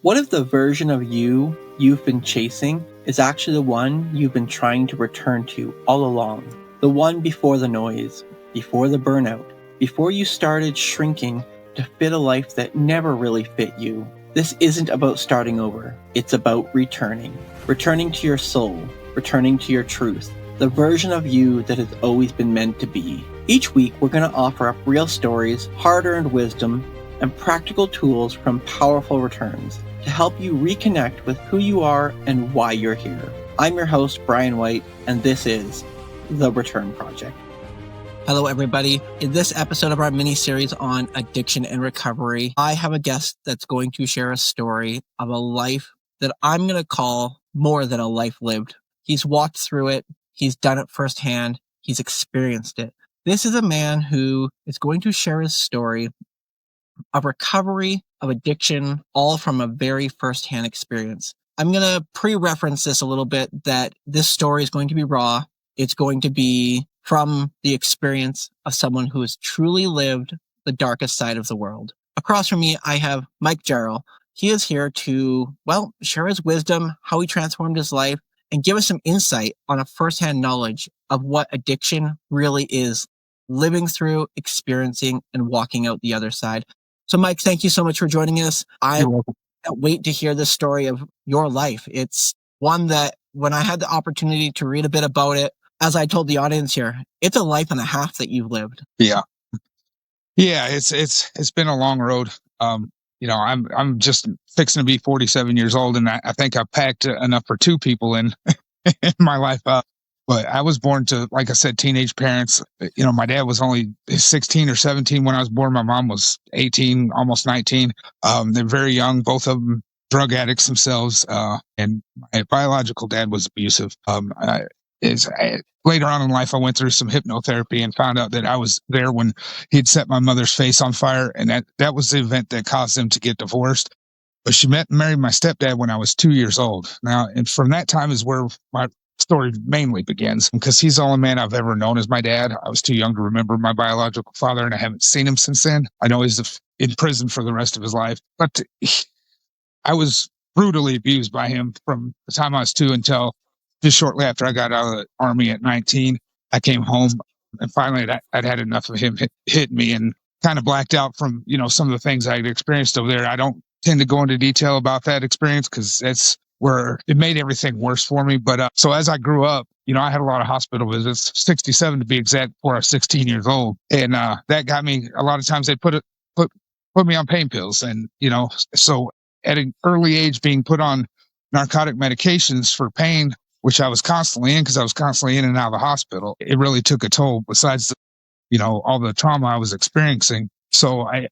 What if the version of you've been chasing is actually the one you've been trying to return to all along? The one before the noise, before the burnout, before you started shrinking to fit a life that never really fit you. This isn't about starting over. It's about returning. Returning to your soul, returning to your truth, the version of you that has always been meant to be. Each week, we're going to offer up real stories, hard-earned wisdom, and practical tools from powerful returns to help you reconnect with who you are and why you're here. I'm your host, Bryan White, and this is The Return Project. Hello, everybody. In this episode of our mini-series on addiction and recovery, I have a guest that's going to share a story of a life that I'm going to call more than a life lived. He's walked through it. He's done it firsthand. He's experienced it. This is a man who is going to share his story of recovery, of addiction, all from a very firsthand experience. I'm going to pre-reference this a little bit that this story is going to be raw. It's going to be from the experience of someone who has truly lived the darkest side of the world. Across from me, I have Mike Jarrell. He is here to, share his wisdom, how he transformed his life, and give us some insight on a firsthand knowledge of what addiction really is, living through, experiencing, and walking out the other side. So, Mike, thank you so much for joining us. I can't wait to hear this story of your life. It's one that when I had the opportunity to read a bit about it, as I told the audience here, it's a life and a half that you've lived. Yeah. It's been a long road. I'm just fixing to be 47 years old, and I think I've packed enough for two people in my life. But I was born to, like I said, teenage parents. My dad was only 16 or 17 when I was born. My mom was 18, almost 19. They're very young, both of them drug addicts themselves. And my biological dad was abusive. Later on in life, I went through some hypnotherapy and found out that I was there when he'd set my mother's face on fire. And that was the event that caused them to get divorced. But she met and married my stepdad when I was 2 years old. Now, and from that time is where my story mainly begins, because he's the only man I've ever known as my dad. I was too young to remember my biological father, and I haven't seen him since then. I know he's in prison for the rest of his life, but I was brutally abused by him from the time I was 2 until just shortly after I got out of the Army at 19. I came home, and finally I'd had enough of him hit me, and kind of blacked out from, some of the things I'd experienced over there. I don't tend to go into detail about that experience because that's where it made everything worse for me. But so as I grew up, I had a lot of hospital visits, 67 to be exact, before I was 16 years old. And that got me, a lot of times they put me on pain pills. And, so at an early age being put on narcotic medications for pain, which I was constantly in because I was constantly in and out of the hospital, it really took a toll besides, all the trauma I was experiencing. So I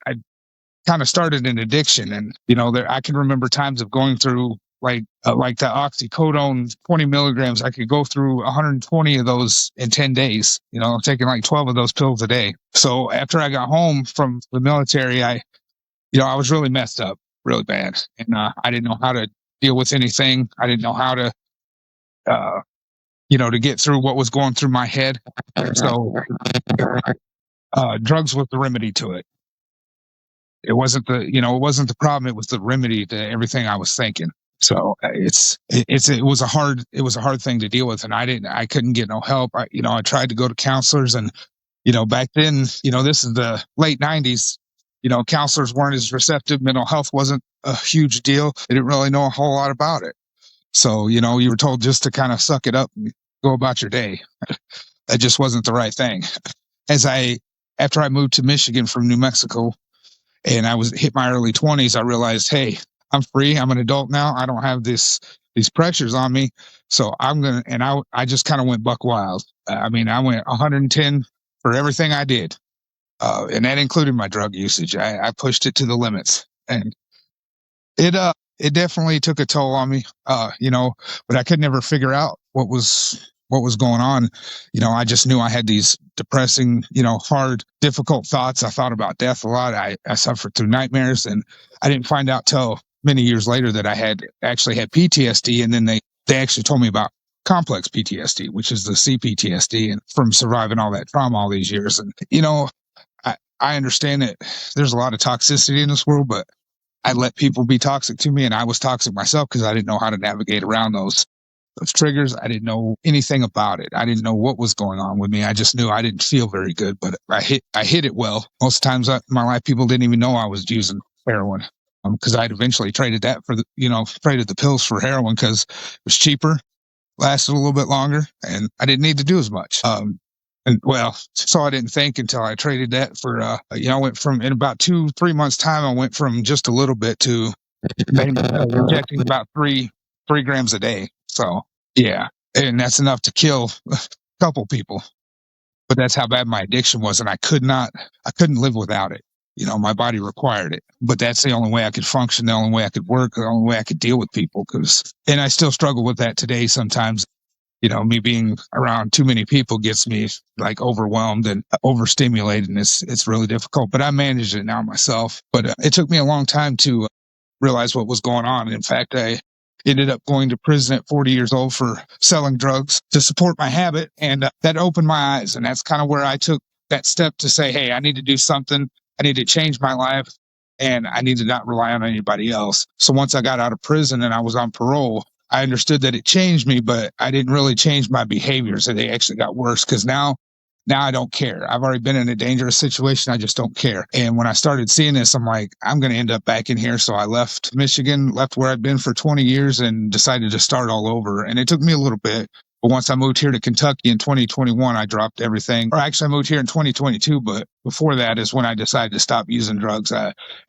kind of started an addiction. And, I can remember times of going through like the oxycodone 20 milligrams. I could go through 120 of those in 10 days, taking like 12 of those pills a day. So after I got home from the military, I was really messed up, really bad. And I didn't know how to deal with anything. I didn't know how to, to get through what was going through my head. So drugs was the remedy to it. It wasn't the problem. It was the remedy to everything I was thinking. So it was a hard thing to deal with, and I couldn't get no help. I tried to go to counselors, and back then, this is the late 90s. Counselors weren't as receptive. Mental health wasn't a huge deal. They didn't really know a whole lot about it. So you were told just to kind of suck it up and go about your day. That just wasn't the right thing. After I moved to Michigan from New Mexico, and I hit my early 20s, I realized, hey, I'm free. I'm an adult now. I don't have these pressures on me. So I just kind of went buck wild. I went 110 for everything I did. And that included my drug usage. I pushed it to the limits, and it definitely took a toll on me. But I could never figure out what was going on. I just knew I had these depressing, hard, difficult thoughts. I thought about death a lot. I suffered through nightmares, and I didn't find out till many years later that I had actually had PTSD. And then they actually told me about complex PTSD, which is the CPTSD, and from surviving all that trauma all these years. And, I understand that there's a lot of toxicity in this world, but I let people be toxic to me, and I was toxic myself because I didn't know how to navigate around those triggers. I didn't know anything about it. I didn't know what was going on with me. I just knew I didn't feel very good, but I hit it well. Most times in my life, people didn't even know I was using heroin, because I'd eventually traded that for traded the pills for heroin because it was cheaper, lasted a little bit longer, and I didn't need to do as much. And well, so I didn't think until I traded that for, I went from, in about 2-3 months time, I went from just a little bit to injecting about 3 grams a day. So yeah, and that's enough to kill a couple people. But that's how bad my addiction was, and I couldn't live without it. My body required it, but that's the only way I could function, the only way I could work, the only way I could deal with people. And I still struggle with that today sometimes. Me being around too many people gets me like overwhelmed and overstimulated, and it's really difficult. But I manage it now myself. But it took me a long time to realize what was going on. In fact, I ended up going to prison at 40 years old for selling drugs to support my habit. And that opened my eyes. And that's kind of where I took that step to say, hey, I need to do something. I need to change my life, and I need to not rely on anybody else. So once I got out of prison and I was on parole, I understood that it changed me, but I didn't really change my behaviors. And they actually got worse because now I don't care. I've already been in a dangerous situation. I just don't care. And when I started seeing this, I'm like, I'm going to end up back in here. So I left Michigan, left where I'd been for 20 years, and decided to start all over. And it took me a little bit. But once I moved here to Kentucky in 2021, I dropped everything. Or actually, I moved here in 2022. But before that is when I decided to stop using drugs.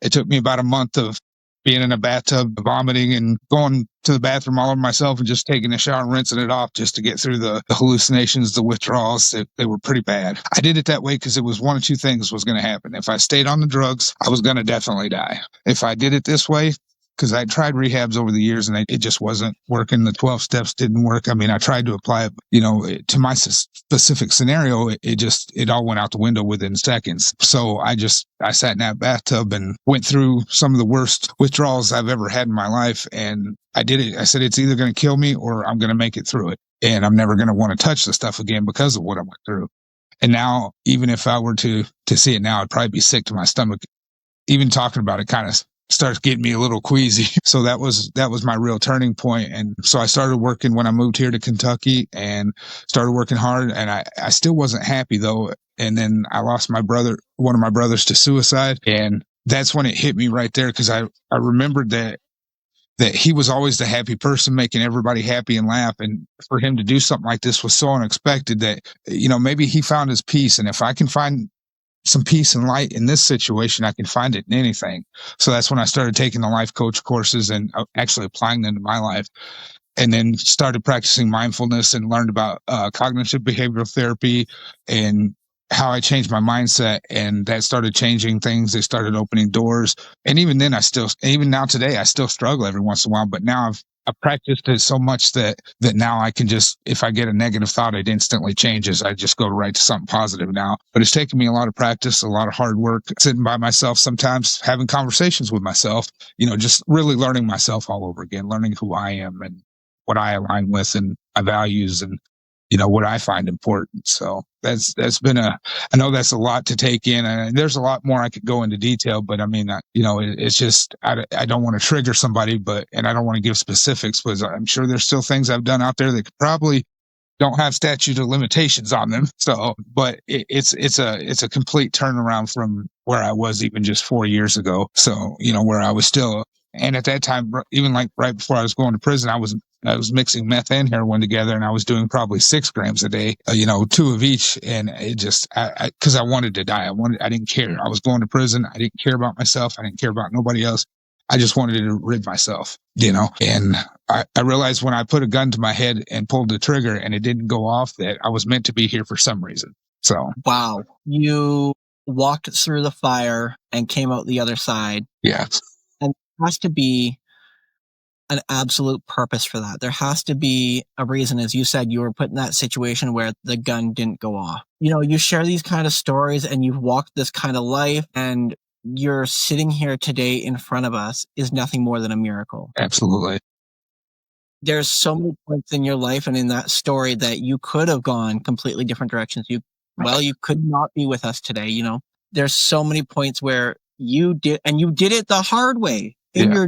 It took me about a month of being in a bathtub, vomiting, and going to the bathroom all over myself and just taking a shower and rinsing it off just to get through the hallucinations, the withdrawals. They were pretty bad. I did it that way because it was one of two things was going to happen. If I stayed on the drugs, I was going to definitely die. If I did it this way, because I tried rehabs over the years and it just wasn't working. The 12 steps didn't work. I mean, I tried to apply it, to my specific scenario. It all went out the window within seconds. So I sat in that bathtub and went through some of the worst withdrawals I've ever had in my life. And I did it. I said, it's either going to kill me or I'm going to make it through it. And I'm never going to want to touch the stuff again because of what I went through. And now, even if I were to see it now, I'd probably be sick to my stomach. Even talking about it kind of starts getting me a little queasy. So that was my real turning point. And so I started working when I moved here to Kentucky and started working hard. And I still wasn't happy though. And then I lost one of my brothers to suicide. And that's when it hit me right there. Cause I remembered that he was always the happy person, making everybody happy and laugh. And for him to do something like this was so unexpected that, maybe he found his peace. And if I can find some peace and light in this situation, I can find it in anything. So that's when I started taking the life coach courses and actually applying them to my life. And then started practicing mindfulness and learned about cognitive behavioral therapy and how I changed my mindset. And that started changing things. They started opening doors. And even then, even now today, I still struggle every once in a while. But now I've practiced it so much that now I can just, if I get a negative thought, it instantly changes. I just go right to something positive now. But it's taken me a lot of practice, a lot of hard work, sitting by myself, sometimes having conversations with myself, just really learning myself all over again, learning who I am and what I align with and my values and, what I find important. So that's been I know that's a lot to take in, and there's a lot more I could go into detail, but I mean, it's just, I don't want to trigger somebody, and I don't want to give specifics, because I'm sure there's still things I've done out there that could probably don't have statute of limitations on them. So, but it's a complete turnaround from where I was even just 4 years ago. So, where I was still, and at that time, even like right before I was going to prison, I was mixing meth and heroin together, and I was doing probably 6 grams a day, 2 of each. And it just, cause I wanted to die. I didn't care. I was going to prison. I didn't care about myself. I didn't care about nobody else. I just wanted to rid myself, and I realized when I put a gun to my head and pulled the trigger and it didn't go off, that I was meant to be here for some reason. So, wow, you walked through the fire and came out the other side. Yeah. And there has to be an absolute purpose for that. There has to be a reason. As you said, you were put in that situation where the gun didn't go off. You share these kind of stories and you've walked this kind of life, and you're sitting here today in front of us is nothing more than a miracle. Absolutely. There's so many points in your life and in that story that you could have gone completely different directions. You could not be with us today. There's so many points where you did it the hard way. in your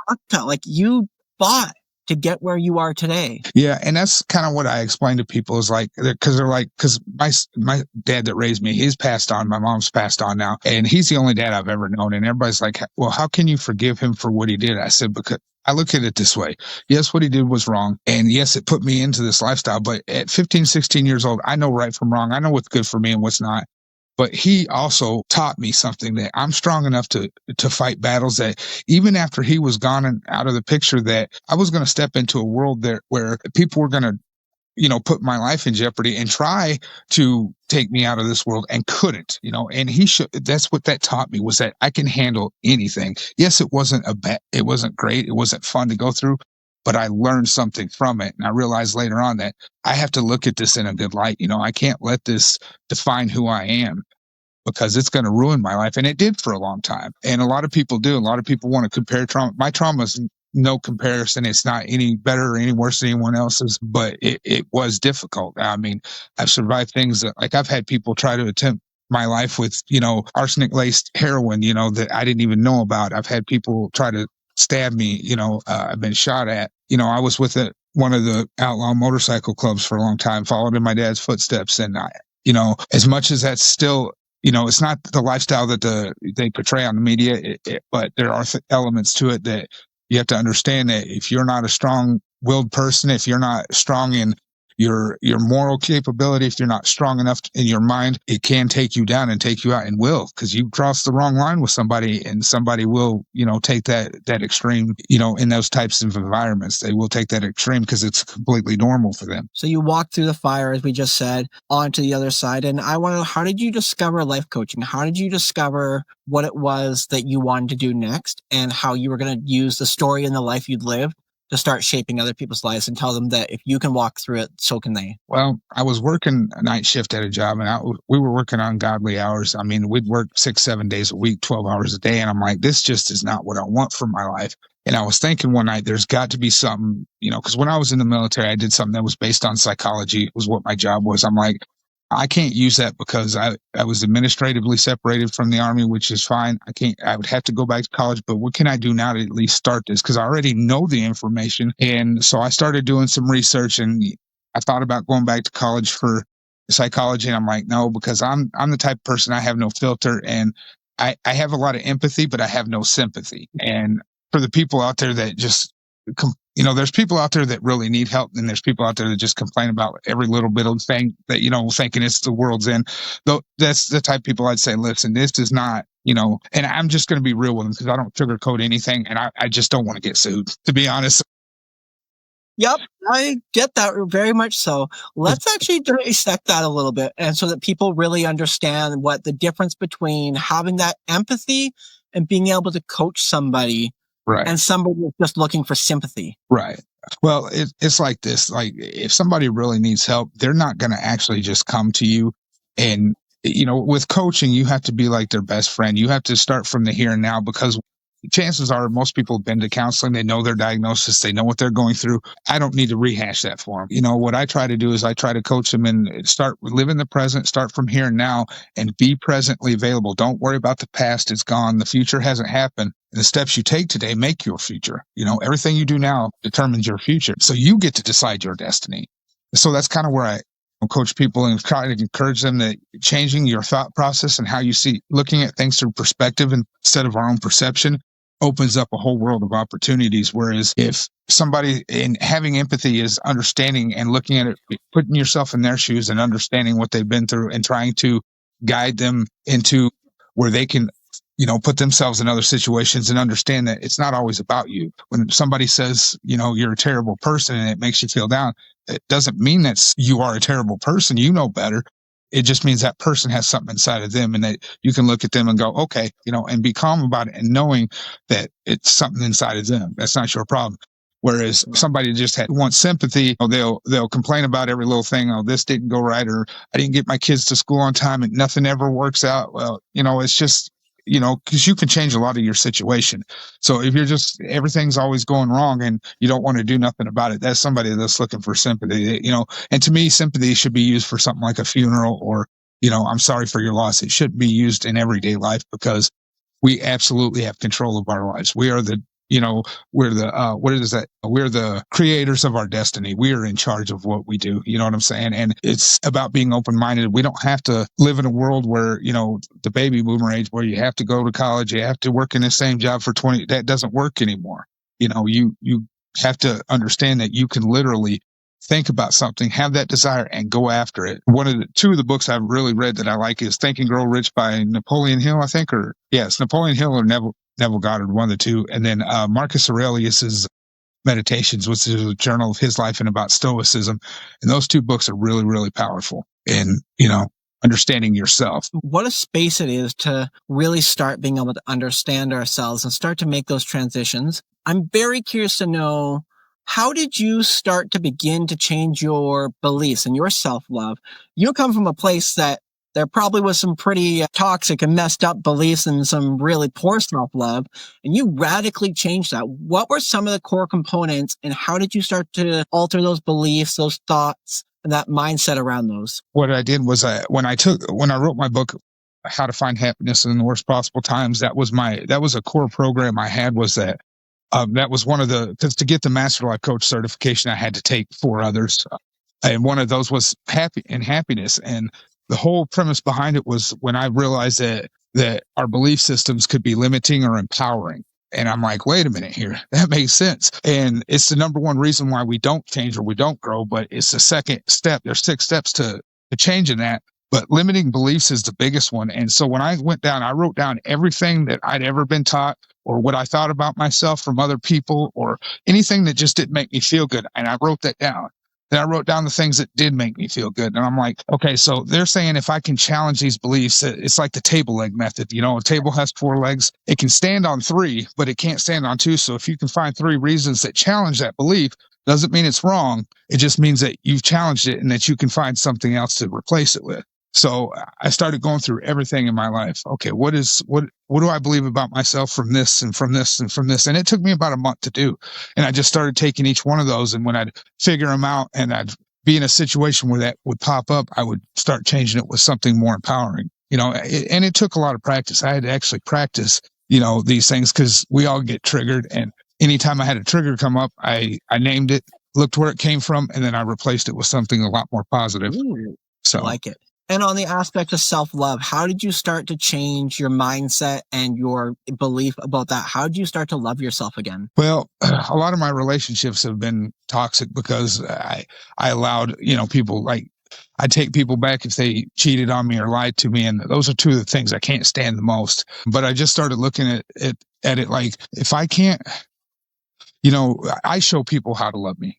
lifetime. Like, you fought to get where you are today. Yeah, and that's kind of what I explain to people is like, because they're like, because my dad that raised me, he's passed on. My mom's passed on now, and he's the only dad I've ever known. And everybody's like, well, how can you forgive him for what he did? I said, because I look at it this way. Yes, what he did was wrong. And yes, it put me into this lifestyle. But at 15, 16 years old, I know right from wrong. I know what's good for me and what's not. But he also taught me something, that I'm strong enough to fight battles, that even after he was gone and out of the picture, that I was going to step into a world there where people were going to, put my life in jeopardy and try to take me out of this world, and couldn't, and that's what that taught me, was that I can handle anything. Yes, it wasn't it wasn't great. It wasn't fun to go through, but I learned something from it. And I realized later on that I have to look at this in a good light. I can't let this define who I am, because it's going to ruin my life. And it did for a long time. And a lot of people do. A lot of people want to compare trauma. My trauma is no comparison. It's not any better or any worse than anyone else's, but it was difficult. I mean, I've survived things that, like, I've had people try to attempt my life with, arsenic laced heroin, that I didn't even know about. I've had people try to stab me, I've been shot at. I was with one of the outlaw motorcycle clubs for a long time, followed in my dad's footsteps. And as much as that's still, it's not the lifestyle that they portray on the media, but there are elements to it that you have to understand, that if you're not a strong-willed person, if you're not strong in your moral capability, if you're not strong enough in your mind, it can take you down and take you out, and will, because you cross the wrong line with somebody, and somebody will, take that extreme, in those types of environments. They will take that extreme because it's completely normal for them. So you walked through the fire, as we just said, onto the other side. And I want to know, how did you discover life coaching? How did you discover what it was that you wanted to do next, and how you were going to use the story and the life you'd lived to start shaping other people's lives, and tell them that if you can walk through it, so can they? Well, I was working a night shift at a job, and we were working ungodly hours. I mean, we'd work 6-7 days a week, 12 hours a day. And I'm like, this just is not what I want for my life. And I was thinking one night, there's got to be something, because when I was in the military, I did something that was based on psychology, was what my job was. I'm like, I can't use that, because I was administratively separated from the Army, which is fine. I would have to go back to college, but what can I do now to at least start this? Because I already know the information. And so I started doing some research, and I thought about going back to college for psychology. And I'm like, no, because I'm the type of person, I have no filter, and I have a lot of empathy, but I have no sympathy. And for the people out there that just, there's people out there that really need help, and there's people out there that just complain about every little bit of thing that, thinking it's the world's end. Though that's the type of people I'd say, listen, this is not, and I'm just going to be real with them, because I don't sugarcoat anything, and I just don't want to get sued, to be honest. Yep, I get that very much so. Let's actually dissect that a little bit, and so that people really understand what the difference between having that empathy and being able to coach somebody, right, and somebody who's just looking for sympathy. Right. Well, it's like this. Like, if somebody really needs help, they're not going to actually just come to you. And, with coaching, you have to be like their best friend. You have to start from the here and now, because chances are most people have been to counseling. They know their diagnosis. They know what they're going through. I don't need to rehash that for them. What I try to do is I try to coach them and start live in the present, start from here and now, and be presently available. Don't worry about the past. It's gone. The future hasn't happened. And the steps you take today make your future. Everything you do now determines your future. So you get to decide your destiny. So that's kind of where I coach people and try to encourage them that changing your thought process and how you see, looking at things through perspective instead of our own perception, opens up a whole world of opportunities. Whereas if somebody, in having empathy, is understanding and looking at it, putting yourself in their shoes and understanding what they've been through and trying to guide them into where they can, put themselves in other situations and understand that it's not always about you. When somebody says, you're a terrible person and it makes you feel down, it doesn't mean that you are a terrible person. You know better. It just means that person has something inside of them, and that you can look at them and go, okay, and be calm about it, and knowing that it's something inside of them. That's not your problem. Whereas somebody just wants sympathy, they'll complain about every little thing. Oh, this didn't go right, or I didn't get my kids to school on time, and nothing ever works out. Well, it's just, because you can change a lot of your situation. So if you're just, everything's always going wrong and you don't want to do nothing about it, that's somebody that's looking for sympathy, and to me, sympathy should be used for something like a funeral, or, I'm sorry for your loss. It shouldn't be used in everyday life, because we absolutely have control of our lives. We are the we're the what is that? We're the creators of our destiny. We are in charge of what we do. You know what I'm saying? And it's about being open-minded. We don't have to live in a world where, the baby boomer age, where you have to go to college, you have to work in the same job for 20. That doesn't work anymore. You have to understand that you can literally think about something, have that desire, and go after it. Two of the books I've really read that I like is Think and Grow Rich by Napoleon Hill, I think, it's Napoleon Hill or Neville Goddard, one of the two. And then Marcus Aurelius's Meditations, which is a journal of his life and about Stoicism. And those two books are really, really powerful in, understanding yourself. What a space it is to really start being able to understand ourselves and start to make those transitions. I'm very curious to know, how did you start to begin to change your beliefs and your self-love? You come from a place that there probably was some pretty toxic and messed up beliefs and some really poor self-love, and you radically changed that. What were some of the core components, and how did you start to alter those beliefs, those thoughts, and that mindset around those? What I did was when I wrote my book, How to Find Happiness in the Worst Possible Times, that was a core program I had. Was that was one of because to get the Master Life Coach certification, I had to take 4 others. And one of those was happiness. And the whole premise behind it was when I realized that our belief systems could be limiting or empowering. And I'm like, wait a minute here, that makes sense. And it's the number one reason why we don't change or we don't grow, but it's the second step. There's 6 steps to changing that. But limiting beliefs is the biggest one. And so when I went down, I wrote down everything that I'd ever been taught or what I thought about myself from other people or anything that just didn't make me feel good. And I wrote that down. Then I wrote down the things that did make me feel good. And I'm like, okay, so they're saying if I can challenge these beliefs, it's like the table leg method. A table has 4 legs. It can stand on 3, but it can't stand on 2. So if you can find 3 reasons that challenge that belief, doesn't mean it's wrong. It just means that you've challenged it and that you can find something else to replace it with. So I started going through everything in my life. Okay, what do I believe about myself from this and from this and from this? And it took me about a month to do. And I just started taking each one of those. And when I'd figure them out and I'd be in a situation where that would pop up, I would start changing it with something more empowering. And it took a lot of practice. I had to actually practice, these things because we all get triggered. And anytime I had a trigger come up, I named it, looked where it came from, and then I replaced it with something a lot more positive. Ooh, so I like it. And on the aspect of self-love, how did you start to change your mindset and your belief about that? How did you start to love yourself again? Well, a lot of my relationships have been toxic because I allowed, people like I take people back if they cheated on me or lied to me. And those are 2 of the things I can't stand the most. But I just started looking at it like, if I can't, I show people how to love me.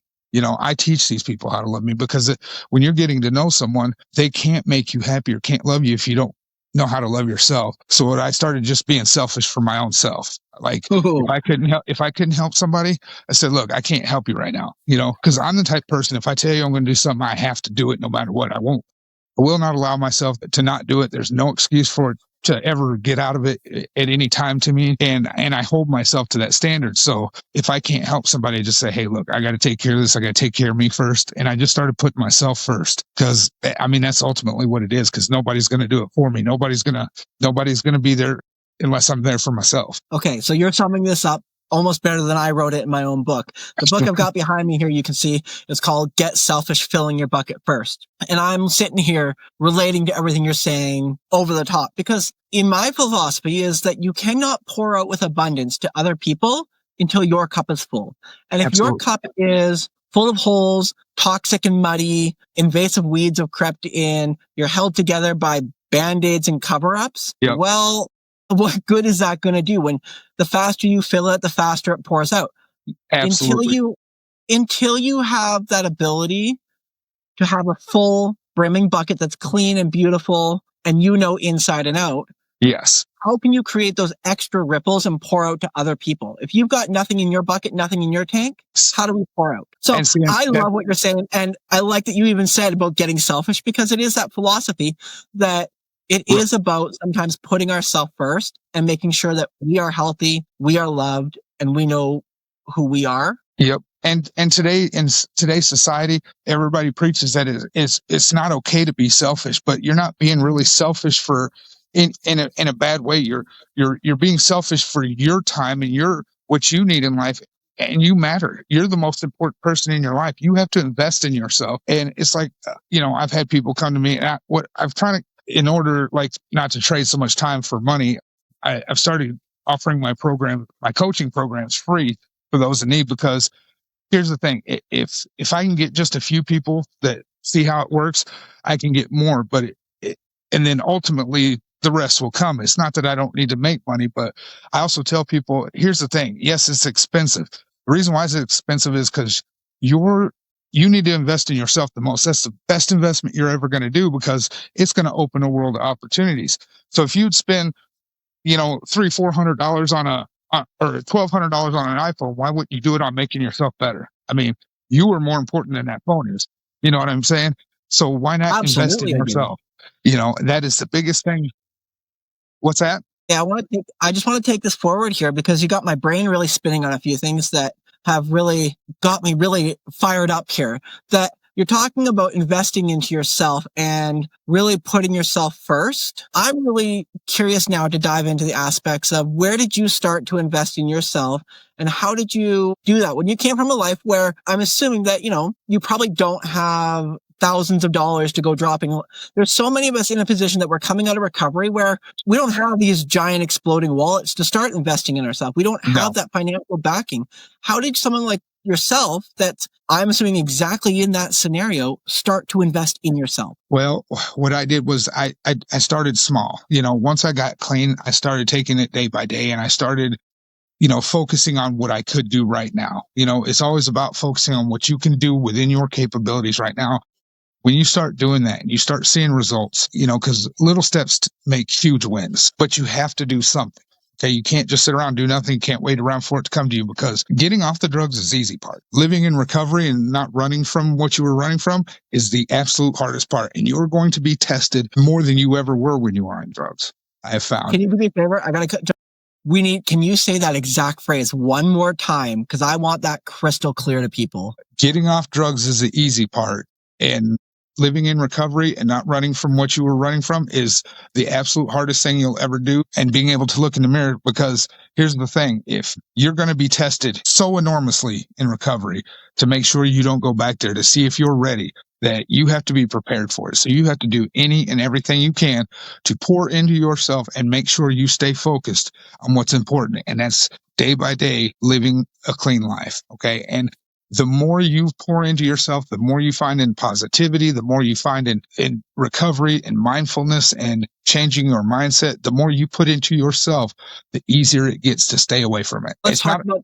I teach these people how to love me because when you're getting to know someone, they can't make you happy or can't love you if you don't know how to love yourself. So I started just being selfish for my own self. Like if I couldn't help somebody, I said, look, I can't help you right now, because I'm the type of person, if I tell you I'm going to do something, I have to do it no matter what. I will not allow myself to not do it. There's no excuse for it to ever get out of it at any time to me. And I hold myself to that standard. So if I can't help somebody, I just say, hey, look, I got to take care of this. I got to take care of me first. And I just started putting myself first because that's ultimately what it is, because nobody's going to do it for me. Nobody's going to be there unless I'm there for myself. Okay. So you're summing this up almost better than I wrote it in my own book. The book I've got behind me here, you can see, is called Get Selfish, Filling Your Bucket First. And I'm sitting here relating to everything you're saying over the top, because in my philosophy is that you cannot pour out with abundance to other people until your cup is full. And if your cup is full of holes, toxic and muddy, invasive weeds have crept in, you're held together by Band-Aids and cover-ups, well, what good is that going to do when the faster you fill it, the faster it pours out? Absolutely. Until you have that ability to have a full brimming bucket that's clean and beautiful and inside and out. Yes. How can you create those extra ripples and pour out to other people? If you've got nothing in your bucket, nothing in your tank, how do we pour out? So I love what you're saying. And I like that you even said about getting selfish, because it is that philosophy that it is about sometimes putting ourselves first and making sure that we are healthy, we are loved, and we know who we are. Yep. And today, in today's society, everybody preaches that it's not okay to be selfish, but you're not being really selfish in a bad way. You're being selfish for your time and your what you need in life. And you matter. You're the most important person in your life. You have to invest in yourself. And it's like, I've had people come to me, and I've trying to, in order, like, not to trade so much time for money, I've started offering my coaching programs free for those in need, because here's the thing. If I can get just a few people that see how it works, I can get more, and then ultimately the rest will come. It's not that I don't need to make money, but I also tell people, here's the thing. Yes, it's expensive. The reason why it's expensive is because you need to invest in yourself the most. That's the best investment you're ever going to do, because it's going to open a world of opportunities. So if you'd spend, $300-400 or $1,200 on an iPhone, why wouldn't you do it on making yourself better? I mean, you are more important than that phone is. You know what I'm saying? So why not invest in Absolutely, I do. yourself? That is the biggest thing. What's that? Yeah, I just want to take this forward here because you got my brain really spinning on a few things that have really got me really fired up here. That you're talking about investing into yourself and really putting yourself first. I'm really curious now to dive into the aspects of where did you start to invest in yourself and how did you do that? When you came from a life where I'm assuming that, you probably don't have thousands of dollars to go dropping. There's so many of us in a position that we're coming out of recovery where we don't have these giant exploding wallets to start investing in ourselves. We don't have that financial backing. How did someone like yourself, that I'm assuming exactly in that scenario, start to invest in yourself? Well, what I did was I started small. Once I got clean, I started taking it day by day, and I started focusing on what I could do right now. It's always about focusing on what you can do within your capabilities right now. When you start doing that, you start seeing results, because little steps make huge wins, but you have to do something. Okay. You can't just sit around and do nothing. You can't wait around for it to come to you, because getting off the drugs is the easy part. Living in recovery and not running from what you were running from is the absolute hardest part. And you're going to be tested more than you ever were when you are on drugs. I have found. Can you do me a favor? Can you say that exact phrase one more time? Because I want that crystal clear to people. Getting off drugs is the easy part, and living in recovery and not running from what you were running from is the absolute hardest thing you'll ever do. And being able to look in the mirror, because here's the thing. If you're going to be tested so enormously in recovery to make sure you don't go back there, to see if you're ready, that you have to be prepared for it. So you have to do any and everything you can to pour into yourself and make sure you stay focused on what's important. And that's day by day living a clean life. Okay. And the more you pour into yourself, the more you find in positivity, the more you find in recovery and mindfulness and changing your mindset, the more you put into yourself, the easier it gets to stay away from it. Let's talk about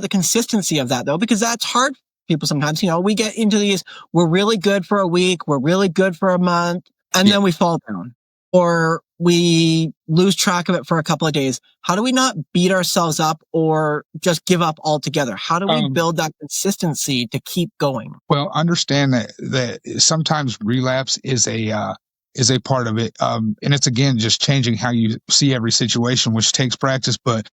the consistency of that, though, because that's hard for people sometimes. We get into these, we're really good for a week, we're really good for a month, and then we fall down. Or we lose track of it for a couple of days. How do we not beat ourselves up or just give up altogether? How do we build that consistency to keep going? Well, understand that sometimes relapse is a part of it. And it's, again, just changing how you see every situation, which takes practice, but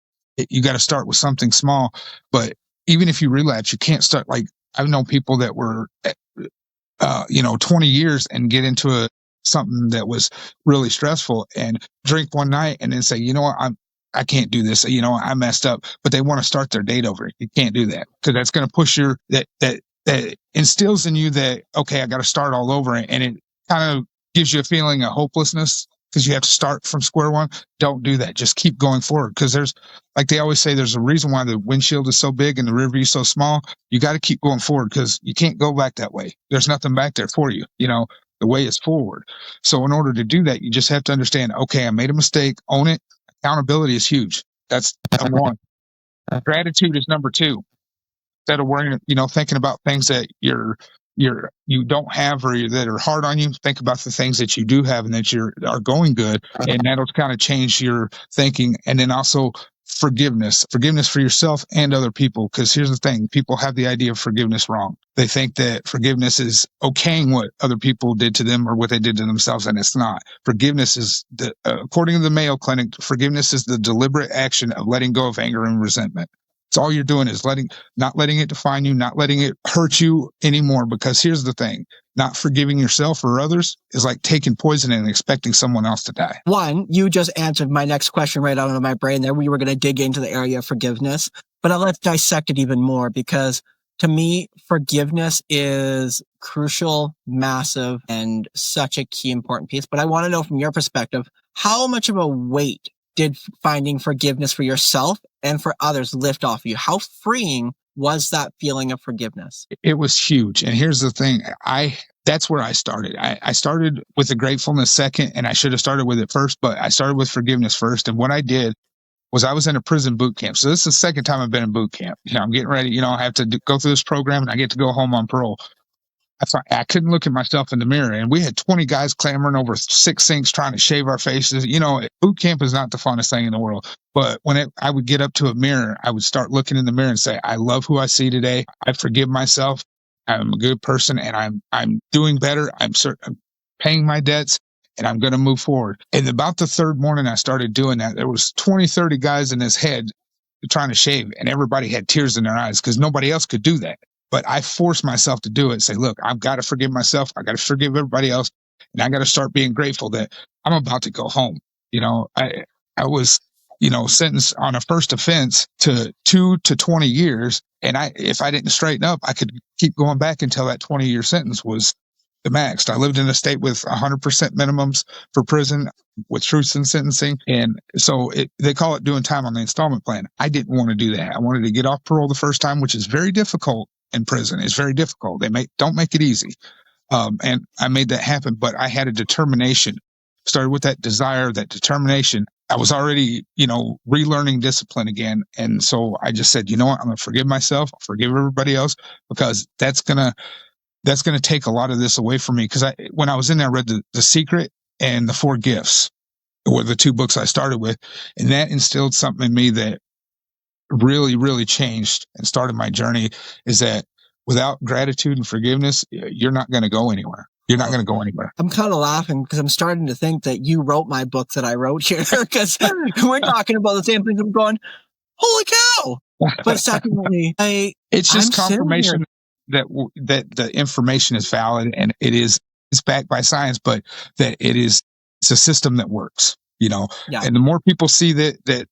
you got to start with something small. But even if you relapse, you can't start, like, I've known people that were, 20 years and get into something that was really stressful and drink one night and then say, what, I can't do this. I messed up, but they want to start their date over. You can't do that, because that's going to push that instills in you that, okay, I got to start all over. And it kind of gives you a feeling of hopelessness because you have to start from square one. Don't do that. Just keep going forward. Because there's, like they always say, there's a reason why the windshield is so big and the rear view so small. You got to keep going forward, because you can't go back that way. There's nothing back there for you. The way is forward. So in order to do that, you just have to understand, okay, I made a mistake, own it. Accountability is huge. That's number one. Gratitude is number two. Instead of worrying, thinking about things that you don't have or that are hard on you, think about the things that you do have and that are going good, and that'll kind of change your thinking. And then also forgiveness for yourself and other people. Because here's the thing, people have the idea of forgiveness wrong. They think that forgiveness is okaying what other people did to them or what they did to themselves, and it's not. Forgiveness is, according to the Mayo Clinic, forgiveness is the deliberate action of letting go of anger and resentment. It's all you're doing is not letting it define you, not letting it hurt you anymore. Because here's the thing, not forgiving yourself or others is like taking poison and expecting someone else to die. One, you just answered my next question right out of my brain there. We were going to dig into the area of forgiveness, but let's dissect it even more, because to me, forgiveness is crucial, massive, and such a key important piece. But I want to know from your perspective, how much of a weight did finding forgiveness for yourself and for others lift off you? How freeing was that feeling of forgiveness? It was huge. And here's the thing. That's where I started. I started with the gratefulness second, and I should have started with it first, but I started with forgiveness first. And what I did was I was in a prison boot camp. So this is the second time I've been in boot camp. I'm getting ready. I have to go through this program and I get to go home on parole. I couldn't look at myself in the mirror, and we had 20 guys clamoring over 6 sinks trying to shave our faces. Boot camp is not the funnest thing in the world, but when I would get up to a mirror, I would start looking in the mirror and say, I love who I see today. I forgive myself. I'm a good person, and I'm doing better. I'm paying my debts, and I'm going to move forward. And about the third morning I started doing that, there was 20, 30 guys in his head trying to shave, and everybody had tears in their eyes because nobody else could do that. But I forced myself to do it. Say, look, I've got to forgive myself. I got to forgive everybody else. And I got to start being grateful that I'm about to go home. I was, sentenced on a first offense to 2 to 20 years. And if I didn't straighten up, I could keep going back until that 20-year sentence was the max. I lived in a state with 100% minimums for prison with truths in sentencing. And so they call it doing time on the installment plan. I didn't want to do that. I wanted to get off parole the first time, which is very difficult in prison. It's very difficult. They don't make it easy. And I made that happen, but I had a determination. Started with that desire, that determination. I was already, relearning discipline again. And so I just said, you know what? I'm going to forgive myself, forgive everybody else, because that's going to take a lot of this away from me. Because when I was in there, I read The Secret and The Four Gifts were the 2 books I started with. And that instilled something in me that really, really changed and started my journey, is that without gratitude and forgiveness, you're not going to go anywhere. You're not going to go anywhere. I'm kind of laughing because I'm starting to think that you wrote my book that I wrote here, because we're talking about the same things. I'm going, holy cow. But secondly, it's just confirmation that the information is valid, and it's backed by science, but that it's a system that works, Yeah. And the more people see that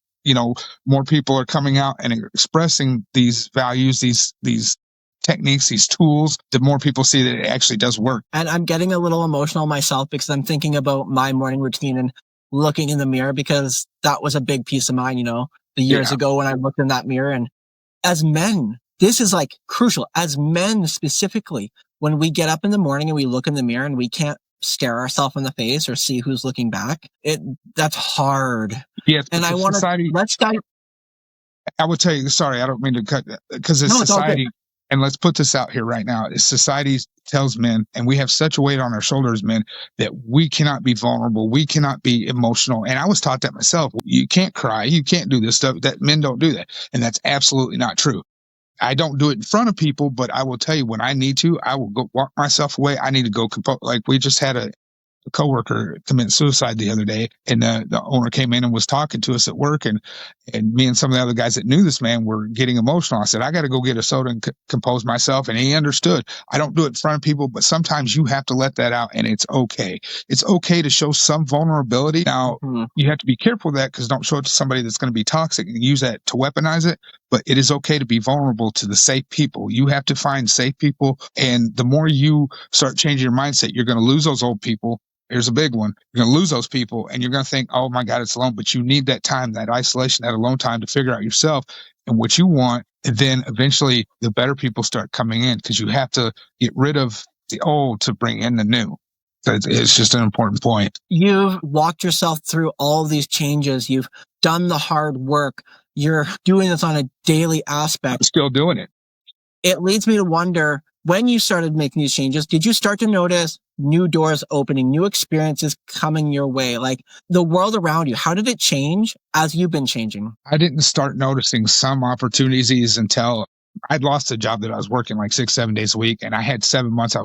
more people are coming out and expressing these values, these techniques, these tools, the more people see that it actually does work. And I'm getting a little emotional myself because I'm thinking about my morning routine and looking in the mirror, because that was a big piece of mine, the years ago when I looked in that mirror. And as men, this is like crucial. As men specifically, when we get up in the morning and we look in the mirror and we can't stare ourselves in the face or see who's looking back, that's hard. Yes, and I want to let's dive. I would tell you, sorry, I don't mean to cut, because it's society. And let's put this out here right now. Society tells men, and we have such a weight on our shoulders, men, that we cannot be vulnerable. We cannot be emotional. And I was taught that myself. You can't cry. You can't do this stuff. That men don't do that. And that's absolutely not true. I don't do it in front of people, but I will tell you, when I need to, I will go walk myself away. I need to go like we just had a coworker commit suicide the other day, and the owner came in and was talking to us at work, and me and some of the other guys that knew this man were getting emotional. I said, I got to go get a soda and compose myself. And he understood. I don't do it in front of people, but sometimes you have to let that out, and it's okay. It's okay to show some vulnerability. Now, you have to be careful of that, because don't show it to somebody that's going to be toxic and use that to weaponize it. But it is okay to be vulnerable to the safe people. You have to find safe people. And the more you start changing your mindset, you're going to lose those old people. Here's a big one. You're going to lose those people, and you're going to think, oh my God, it's alone. But you need that time, that isolation, that alone time to figure out yourself and what you want. And then eventually the better people start coming in, because you have to get rid of the old to bring in the new. It's just an important point. You've walked yourself through all these changes. You've done the hard work. You're doing this on a daily aspect. I'm still doing it. It leads me to wonder, when you started making these changes, did you start to notice new doors opening, new experiences coming your way, like the world around you? How did it change as you've been changing? I didn't start noticing some opportunities until I'd lost a job that I was working like 6-7 days a week, and I had 7 months. I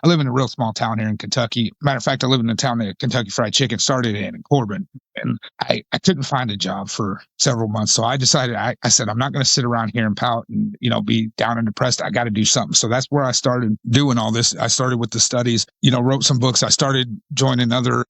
live in a real small town here in Kentucky. Matter of fact, I live in the town that Kentucky Fried Chicken started in Corbin, and I couldn't find a job for several months. So I decided, I said, I'm not going to sit around here and pout and, be down and depressed. I got to do something. So that's where I started doing all this. I started with the studies, wrote some books. I started joining other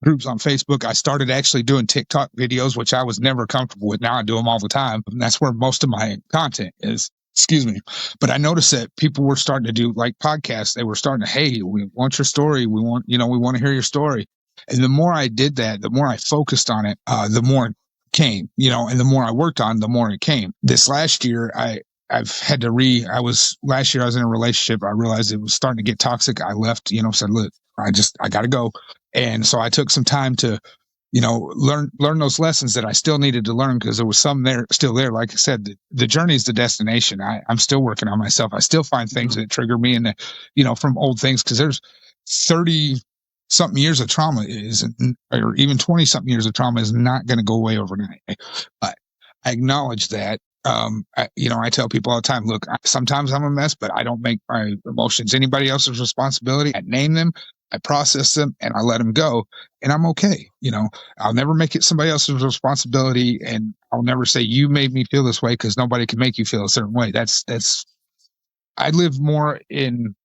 groups on Facebook. I started actually doing TikTok videos, which I was never comfortable with. Now I do them all the time. And that's where most of my content is. Excuse me. But I noticed that people were starting to do like podcasts. They were starting to, hey, we want your story. We want to hear your story. And the more I did that, the more I focused on it, the more it came, and the more I worked on, the more it came. This last year, I've had to last year I was in a relationship. I realized it was starting to get toxic. I left, said, look, I got to go. And so I took some time to, learn those lessons that I still needed to learn, because there was some there still there. Like I said, the journey is the destination. I'm still working on myself. I still find things that trigger me, and from old things, because there's 30 something years of trauma or even 20 something years of trauma is not going to go away overnight. But I acknowledge that. I tell people all the time, look, sometimes I'm a mess, but I don't make my emotions anybody else's responsibility. I name them, I process them, and I let them go, and I'm okay. I'll never make it somebody else's responsibility, and I'll never say you made me feel this way, because nobody can make you feel a certain way. I live more in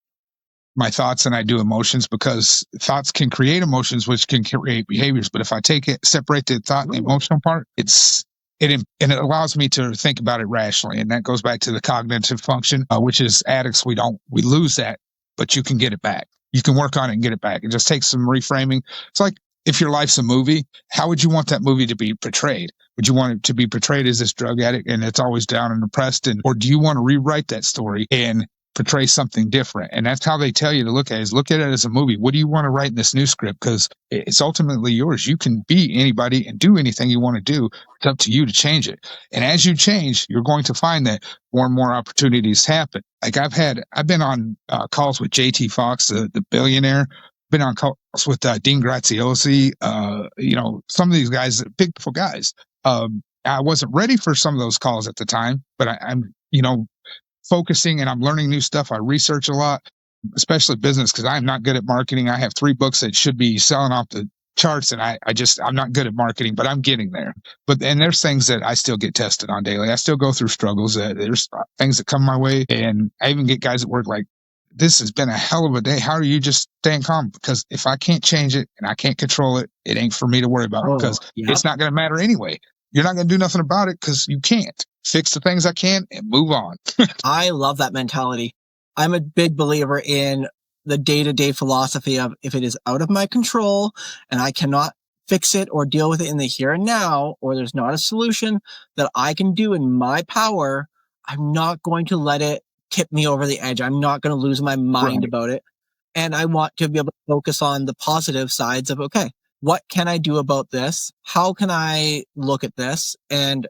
my thoughts than I do emotions, because thoughts can create emotions, which can create behaviors. But if I separate the thought and the emotional part, it allows me to think about it rationally. And that goes back to the cognitive function, which is addicts. We lose that, but you can get it back. You can work on it and get it back. It just takes some reframing. It's like, if your life's a movie, how would you want that movie to be portrayed? Would you want it to be portrayed as this drug addict and it's always down and depressed? Or do you want to rewrite that story and portray something different? And that's how they tell you to look at it as a movie. What do you want to write in this new script? Because it's ultimately yours. You can be anybody and do anything you want to do. It's up to you to change it. And as you change, you're going to find that more and more opportunities happen. Like I've been on calls with JT Fox, the billionaire. Been on calls with Dean Graziosi, some of these guys, big guys. I wasn't ready for some of those calls at the time, but I'm focusing, and I'm learning new stuff. I research a lot, especially business, because I'm not good at marketing. I have 3 books that should be selling off the charts, and I'm not good at marketing, but I'm getting there. And there's things that I still get tested on daily. I still go through struggles. There's things that come my way, and I even get guys at work like, this has been a hell of a day. How are you just staying calm? Because if I can't change it and I can't control it, it ain't for me to worry about, because it's not going to matter anyway. You're not going to do nothing about it, because you can't. Fix the things I can and move on. I love that mentality. I'm a big believer in the day-to-day philosophy of, if it is out of my control and I cannot fix it or deal with it in the here and now, or there's not a solution that I can do in my power, I'm not going to let it tip me over the edge. I'm not going to lose my mind about it. And I want to be able to focus on the positive sides of, okay, what can I do about this? How can I look at this? And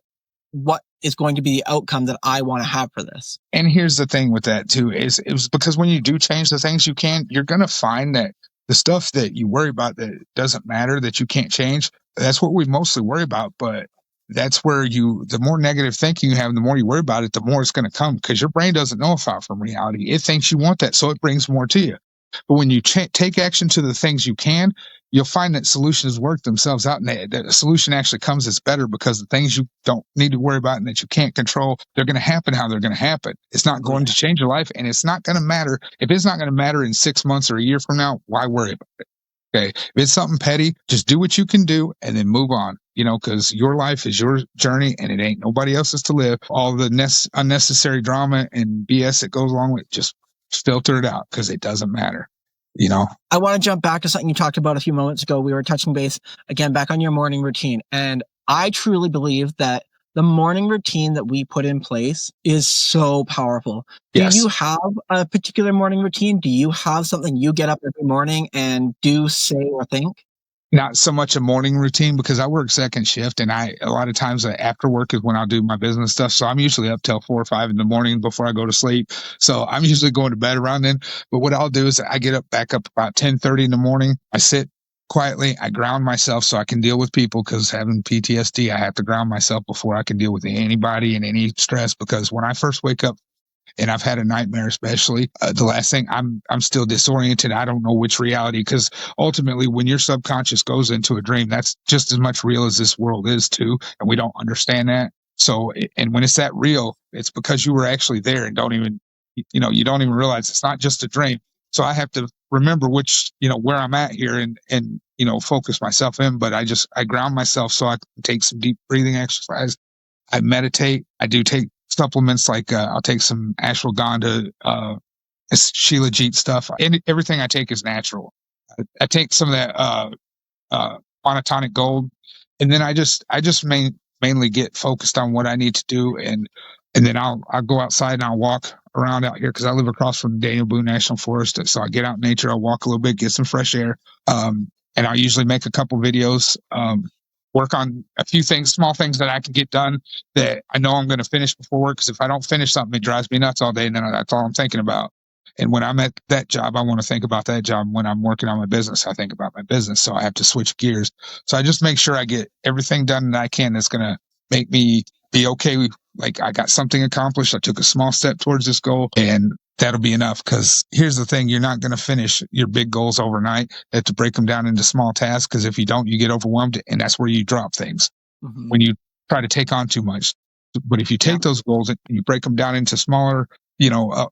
what is going to be the outcome that I want to have for this? And here's the thing with that too, is it was because when you do change the things you're going to find that the stuff that you worry about that doesn't matter, that you can't change, that's what we mostly worry about. But that's where the more negative thinking you have, the more you worry about it, the more it's going to come, because your brain doesn't know far from reality. It thinks you want that, so it brings more to you. But when you take action to the things you can, you'll find that solutions work themselves out, and that a solution actually comes as better, because the things you don't need to worry about and that you can't control, they're going to happen how they're going to happen. It's not going to change your life, and it's not going to matter. If it's not going to matter in 6 months or a year from now, why worry about it? Okay. If it's something petty, just do what you can do and then move on, because your life is your journey and it ain't nobody else's to live. All the unnecessary drama and BS that goes along with it, just filter it out, because it doesn't matter. I want to jump back to something you talked about a few moments ago. We were touching base again back on your morning routine. And I truly believe that the morning routine that we put in place is so powerful. Yes. Do you have a particular morning routine? Do you have something you get up every morning and do, say, or think? Not so much a morning routine, because I work second shift, and a lot of times after work is when I'll do my business stuff. So I'm usually up till 4 or 5 in the morning before I go to sleep. So I'm usually going to bed around then. But what I'll do is I get back up about 10:30 in the morning. I sit quietly. I ground myself so I can deal with people, because having PTSD, I have to ground myself before I can deal with anybody and any stress. Because when I first wake up and I've had a nightmare, especially the last thing. I'm still disoriented. I don't know which reality, because ultimately, when your subconscious goes into a dream, that's just as much real as this world is too, and we don't understand that. So, and when it's that real, it's because you were actually there and don't even, you don't even realize it's not just a dream. So I have to remember which, where I'm at here, and focus myself in. But I ground myself so I can take some deep breathing exercise. I meditate. I do take supplements, like I'll take some ashwagandha, shilajit stuff. And everything I take is natural. I take some of that monotonic gold, and then I just mainly get focused on what I need to do, and then I'll go outside and I'll walk around out here, because I live across from Daniel Boone National Forest. So I get out in nature, I'll walk a little bit, get some fresh air, and I'll usually make a couple videos, work on a few things, small things that I can get done that I know I'm going to finish before work. Because if I don't finish something, it drives me nuts all day, and then that's all I'm thinking about. And when I'm at that job, I want to think about that job. When I'm working on my business, I think about my business. So I have to switch gears. So I just make sure I get everything done that I can that's going to make me be okay with, like, I got something accomplished. I took a small step towards this goal, and that'll be enough. Because here's the thing, you're not going to finish your big goals overnight. You have to break them down into small tasks, because if you don't, you get overwhelmed, and that's where you drop things. When you try to take on too much. But if you take those goals and you break them down into smaller,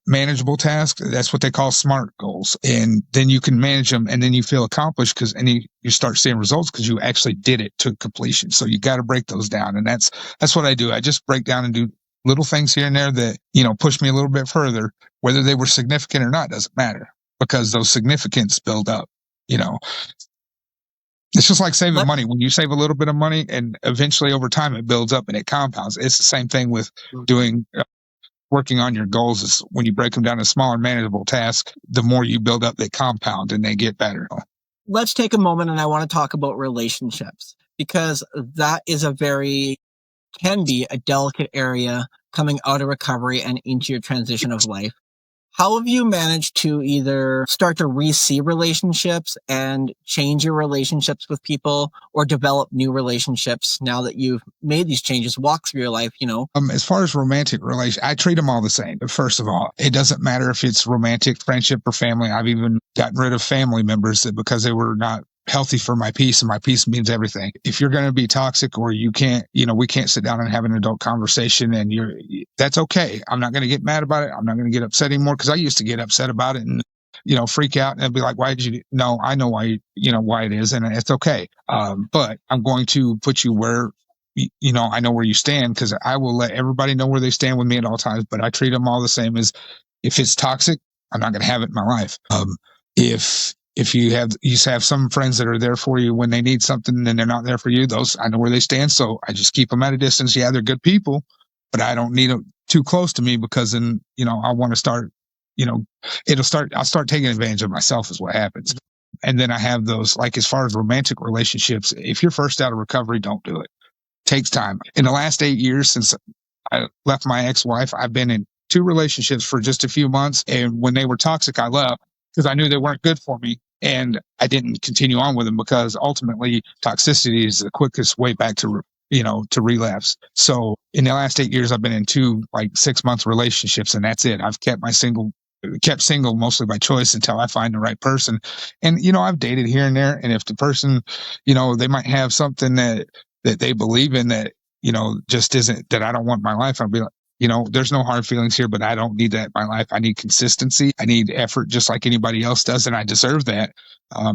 manageable tasks, that's what they call SMART goals. And then you can manage them, and then you feel accomplished, and you start seeing results because you actually did it to completion. So you got to break those down. And that's what I do. I just break down and do little things here and there that, push me a little bit further. Whether they were significant or not doesn't matter, because those significance build up. It's just like saving money. When you save a little bit of money, and eventually over time it builds up and it compounds. It's the same thing with doing working on your goals. Is when you break them down to smaller, manageable tasks, the more you build up, they compound and they get better. Let's take a moment, and I want to talk about relationships, because that is can be a delicate area coming out of recovery and into your transition of life. How have you managed to either start to re-see relationships and change your relationships with people, or develop new relationships now that you've made these changes? Walk through your life, As far as romantic relations, I treat them all the same. First of all, it doesn't matter if it's romantic, friendship, or family. I've even gotten rid of family members because they were not healthy for my peace, and my peace means everything. If you're going to be toxic, or you can't, we can't sit down and have an adult conversation, and that's okay. I'm not going to get mad about it. I'm not going to get upset anymore, because I used to get upset about it and, freak out and be like, why did you? No, I know why, why it is. And it's okay. But I'm going to put you where, I know where you stand, because I will let everybody know where they stand with me at all times, but I treat them all the same. As if it's toxic, I'm not going to have it in my life. If you have some friends that are there for you when they need something, and they're not there for you, those, I know where they stand. So I just keep them at a distance. Yeah, they're good people, but I don't need them too close to me, because then, I want to start, I'll start taking advantage of myself, is what happens. And then I have those, like, as far as romantic relationships, if you're first out of recovery, don't do it. Takes time. In the last 8 years since I left my ex-wife, I've been in 2 relationships for just a few months. And when they were toxic, I left, because I knew they weren't good for me. And I didn't continue on with them, because ultimately toxicity is the quickest way back to, to relapse. So in the last 8 years, I've been in 2 like 6-month relationships, and that's it. I've kept single mostly by choice until I find the right person. And, I've dated here and there. And if the person, they might have something that they believe in that, just isn't, that I don't want in my life, I'll be like, there's no hard feelings here, but I don't need that in my life. I need consistency. I need effort, just like anybody else does, and I deserve that.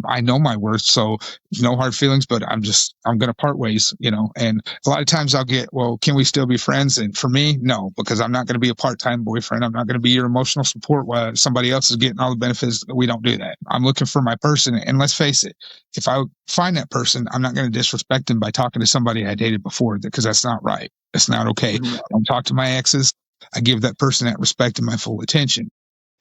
I know my worth, so no hard feelings, but I'm going to part ways, and a lot of times I'll get, well, can we still be friends? And for me, no, because I'm not going to be a part-time boyfriend. I'm not going to be your emotional support while somebody else is getting all the benefits. We don't do that. I'm looking for my person. And let's face it, if I find that person, I'm not going to disrespect them by talking to somebody I dated before, because that's not right. It's not okay. I don't talk to my exes. I give that person that respect and my full attention.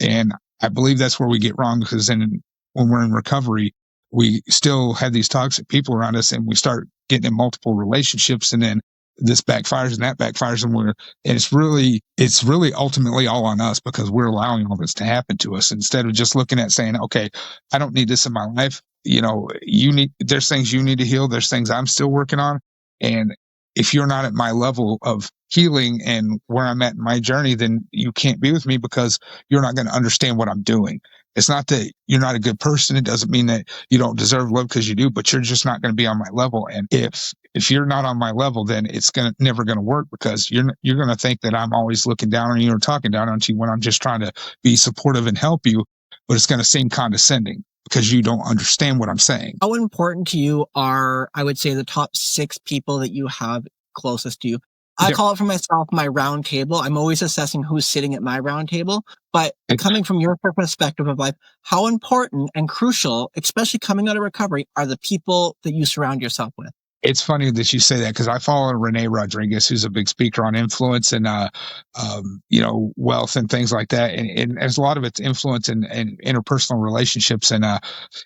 And I believe that's where we get wrong, because then when we're in recovery, we still have these toxic people around us, and we start getting in multiple relationships, and then this backfires and that backfires, and it's really ultimately all on us, because we're allowing all this to happen to us, instead of just looking at saying, okay, I don't need this in my life. There's things you need to heal. There's things I'm still working on. And if you're not at my level of healing and where I'm at in my journey, then you can't be with me because you're not going to understand what I'm doing. It's not that you're not a good person. It doesn't mean that you don't deserve love, because you do, but you're just not going to be on my level. And if you're not on my level, then it's never going to work, because you're going to think that I'm always looking down on you or talking down on you when I'm just trying to be supportive and help you. But it's going to seem condescending because you don't understand what I'm saying. How important to you are, I would say, the top 6 people that you have closest to you? I call it for myself my round table. I'm always assessing who's sitting at my round table. But coming from your perspective of life, how important and crucial, especially coming out of recovery, are the people that you surround yourself with? It's funny that you say that, because I follow Renee Rodriguez, who's a big speaker on influence and wealth and things like that. And there's a lot of it's influence and interpersonal relationships. And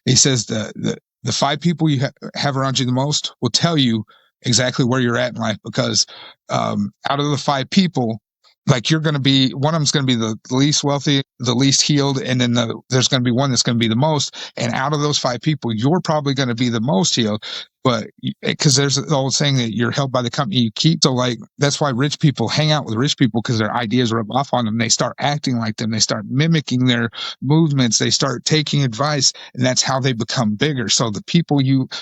he says the 5 people you have around you the most will tell you exactly where you're at in life, because out of the 5 people, like, you're going to be, one of them's going to be the least wealthy, the least healed, and then there's going to be one that's going to be the most. And out of those 5 people, you're probably going to be the most healed. But because there's the old saying that you're held by the company you keep. So, like, that's why rich people hang out with rich people, because their ideas rub off on them. They start acting like them. They start mimicking their movements. They start taking advice, and that's how they become bigger. So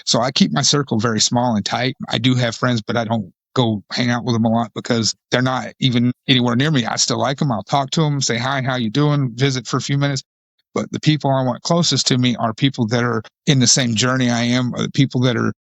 so I keep my circle very small and tight. I do have friends, but I don't go hang out with them a lot because they're not even anywhere near me. I still like them. I'll talk to them, say hi, how you doing, visit for a few minutes. But the people I want closest to me are people that are in the same journey I am, or the people that are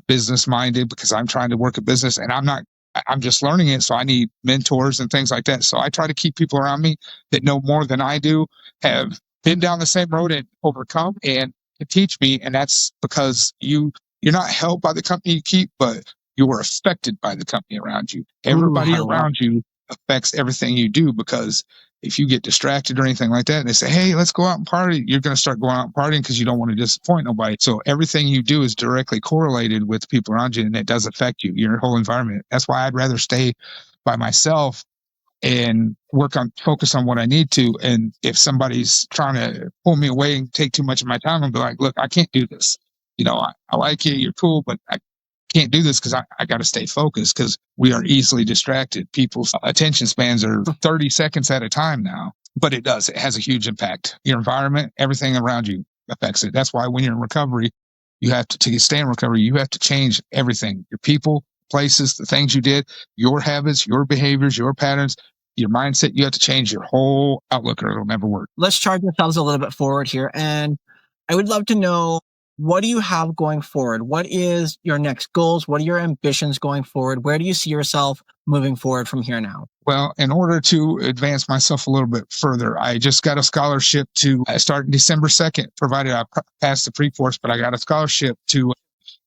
business minded, because I'm trying to work a business and I'm just learning it. So I need mentors and things like that. So I try to keep people around me that know more than I do, have been down the same road and overcome, and can teach me. And that's because you're not held by the company you keep, but you are affected by the company around you. Everybody around you affects everything you do, because if you get distracted or anything like that, and they say, hey, let's go out and party, you're going to start going out and partying because you don't want to disappoint nobody. So everything you do is directly correlated with the people around you, and it does affect you, your whole environment. That's why I'd rather stay by myself and focus on what I need to. And if somebody's trying to pull me away and take too much of my time, I'll be like, look, I can't do this. I like you, you're cool, but I can't do this because I got to stay focused, because we are easily distracted. People's attention spans are 30 seconds at a time now, but it has a huge impact. Your environment, everything around you affects it. That's why when you're in recovery, you have to stay in recovery, you have to change everything. Your people, places, the things you did, your habits, your behaviors, your patterns, your mindset. You have to change your whole outlook, or it'll never work. Let's charge ourselves a little bit forward here. And I would love to know, what do you have going forward? What is your next goals? What are your ambitions going forward? Where do you see yourself moving forward from here now? Well, in order to advance myself a little bit further, I just got a scholarship to start December 2nd, provided I pass the pre-course, but I got a scholarship to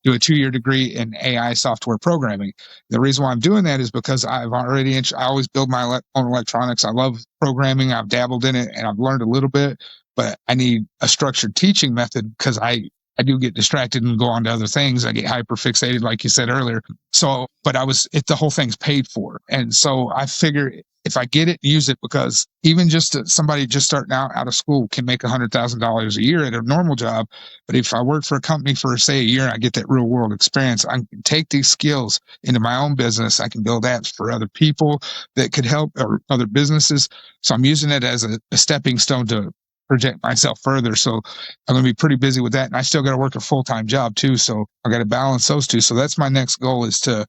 do a 2-year degree in AI software programming. The reason why I'm doing that is because I always build my own electronics. I love programming. I've dabbled in it and I've learned a little bit, but I need a structured teaching method, because I do get distracted and go on to other things. I get hyper fixated, like you said earlier. So, but the whole thing's paid for. And so I figure if I get it, use it, because even somebody just starting out of school can make $100,000 a year at a normal job. But if I work for a company for, say, a year, and I get that real world experience, I can take these skills into my own business. I can build apps for other people that could help, or other businesses. So I'm using it as a stepping stone to project myself further. So I'm going to be pretty busy with that. And I still got to work a full-time job too. So I got to balance those two. So that's my next goal, is to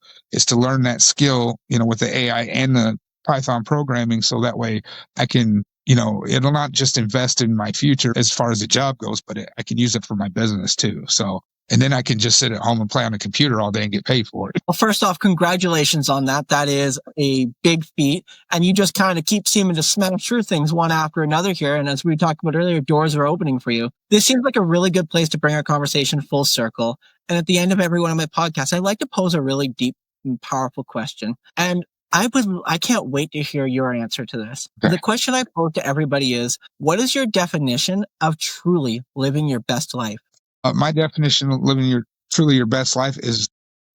learn that skill, with the AI and the Python programming. So that way I can, it'll not just invest in my future as far as the job goes, but I can use it for my business too. So, and then I can just sit at home and play on the computer all day and get paid for it. Well, first off, congratulations on that. That is a big feat. And you just kind of keep seeming to smash through things one after another here. And as we talked about earlier, doors are opening for you. This seems like a really good place to bring our conversation full circle. And at the end of every one of my podcasts, I like to pose a really deep and powerful question. And I can't wait to hear your answer to this. Okay. The question I pose to everybody is, what is your definition of truly living your best life? My definition of living truly your best life is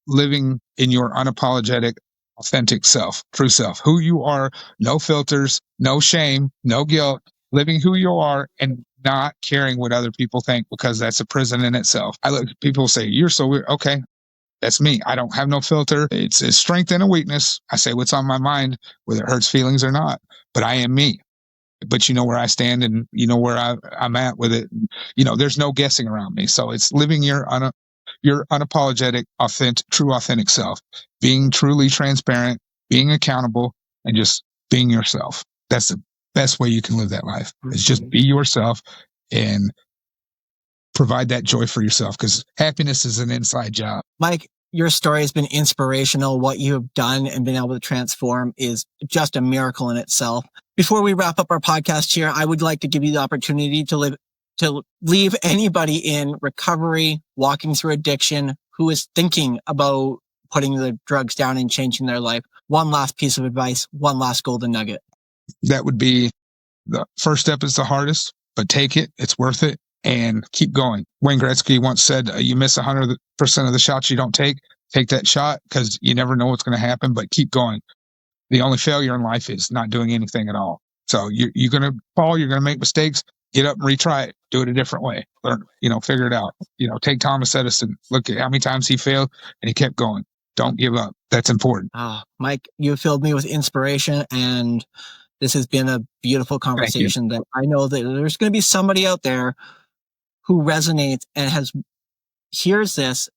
living in your unapologetic, authentic self, true self, who you are, no filters, no shame, no guilt, living who you are and not caring what other people think, because that's a prison in itself. I look, people say, you're so weird. Okay. That's me. I don't have no filter. It's a strength and a weakness. I say what's on my mind, whether it hurts feelings or not. But I am me. But you know where I stand, and you know where I'm at with it. There's no guessing around me. So it's living your unapologetic, true authentic self, being truly transparent, being accountable, and just being yourself. That's the best way you can live that life. Is just be yourself and provide that joy for yourself, because happiness is an inside job. Mike, your story has been inspirational. What you have done and been able to transform is just a miracle in itself. Before we wrap up our podcast here, I would like to give you the opportunity to leave anybody in recovery, walking through addiction, who is thinking about putting the drugs down and changing their life. One last piece of advice, one last golden nugget. That would be, the first step is the hardest, but take it. It's worth it. And keep going. Wayne Gretzky once said, you miss 100% of the shots you don't take that shot, because you never know what's going to happen, but keep going. The only failure in life is not doing anything at all. So you're going to fall, you're going to make mistakes, get up and retry it, do it a different way, learn, figure it out. Take Thomas Edison, look at how many times he failed and he kept going. Don't give up. That's important. Mike, you filled me with inspiration, and this has been a beautiful conversation that I know that there's going to be somebody out there who resonates and hears this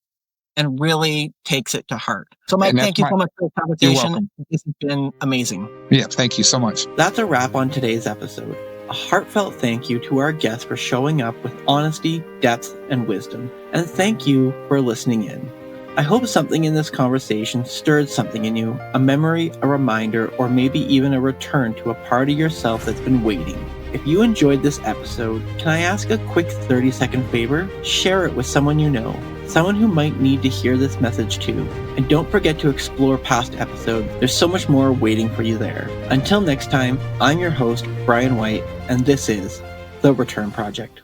and really takes it to heart. So Mike, thank you so much for the conversation. This has been amazing. Yeah, thank you so much. That's a wrap on today's episode. A heartfelt thank you to our guests for showing up with honesty, depth, and wisdom. And thank you for listening in. I hope something in this conversation stirred something in you, a memory, a reminder, or maybe even a return to a part of yourself that's been waiting. If you enjoyed this episode, can I ask a quick 30-second favor? Share it with someone you know, someone who might need to hear this message too. And don't forget to explore past episodes. There's so much more waiting for you there. Until next time, I'm your host, Bryan White, and this is The Return Project.